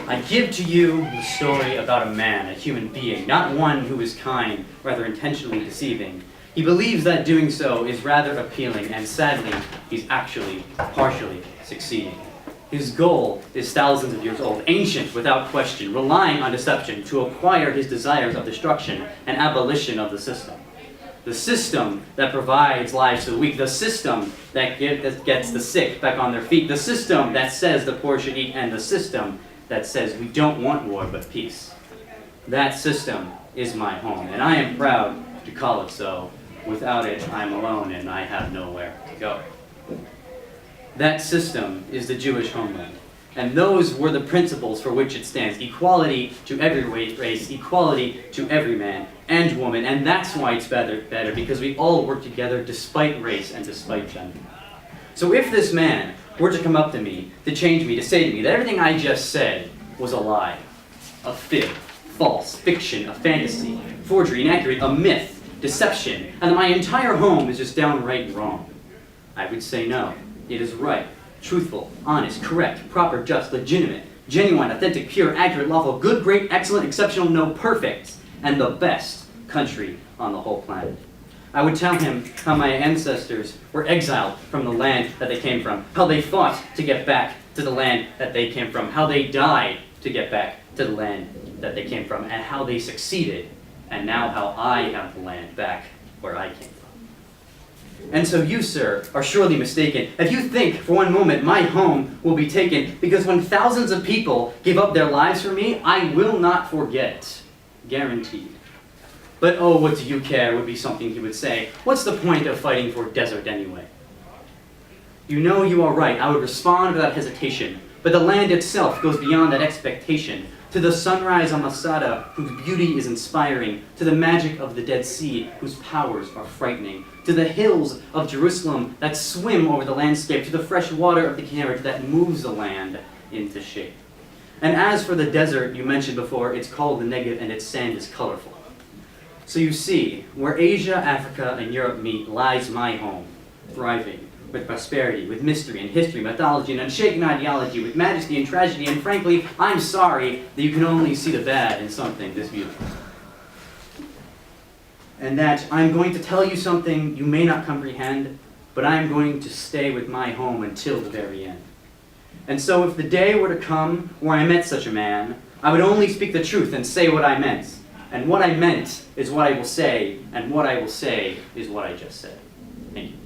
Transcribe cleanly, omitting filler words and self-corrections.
I give to you the story about a man, a human being, not one who is kind, rather intentionally deceiving. He believes that doing so is rather appealing, and sadly, he's actually partially succeeding. His goal is thousands of years old, ancient without question, relying on deception to acquire his desires of destruction and abolition of the system. The system that provides lives to the weak, the system that gets the sick back on their feet, the system that says the poor should eat, and the system that says we don't want war but peace. That system is my home, and I am proud to call it so. Without it, I'm alone and I have nowhere to go. That system is the Jewish homeland, and those were the principles for which it stands. Equality to every race, equality to every man and woman, and that's why it's better because we all work together despite race and despite gender. So if this man were to come up to me, to change me, to say to me that everything I just said was a lie, a fib, false, fiction, a fantasy, forgery, inaccurate, a myth, deception, and that my entire home is just downright wrong, I would say no. It is right, truthful, honest, correct, proper, just, legitimate, genuine, authentic, pure, accurate, lawful, good, great, excellent, exceptional, no, perfect, and the best country on the whole planet. I would tell him how my ancestors were exiled from the land that they came from, how they fought to get back to the land that they came from, how they died to get back to the land that they came from, and how they succeeded, and now how I have the land back where I came from. And so you, sir, are surely mistaken if you think for one moment my home will be taken, because when thousands of people give up their lives for me, I will not forget. Guaranteed. But oh, what do you care, would be something he would say. What's the point of fighting for desert anyway? You know you are right, I would respond without hesitation. But the land itself goes beyond that expectation. To the sunrise on Masada, whose beauty is inspiring, to the magic of the Dead Sea, whose powers are frightening, to the hills of Jerusalem that swim over the landscape, to the fresh water of the Kinneret that moves the land into shape. And as for the desert you mentioned before, it's called the Negev and its sand is colorful. So you see, where Asia, Africa, and Europe meet lies my home, thriving, with prosperity, with mystery and history, mythology and unshaken ideology, with majesty and tragedy, and frankly, I'm sorry that you can only see the bad in something this beautiful. And that I'm going to tell you something you may not comprehend, but I'm going to stay with my home until the very end. And so if the day were to come where I met such a man, I would only speak the truth and say what I meant. And what I meant is what I will say, and what I will say is what I just said. Thank you.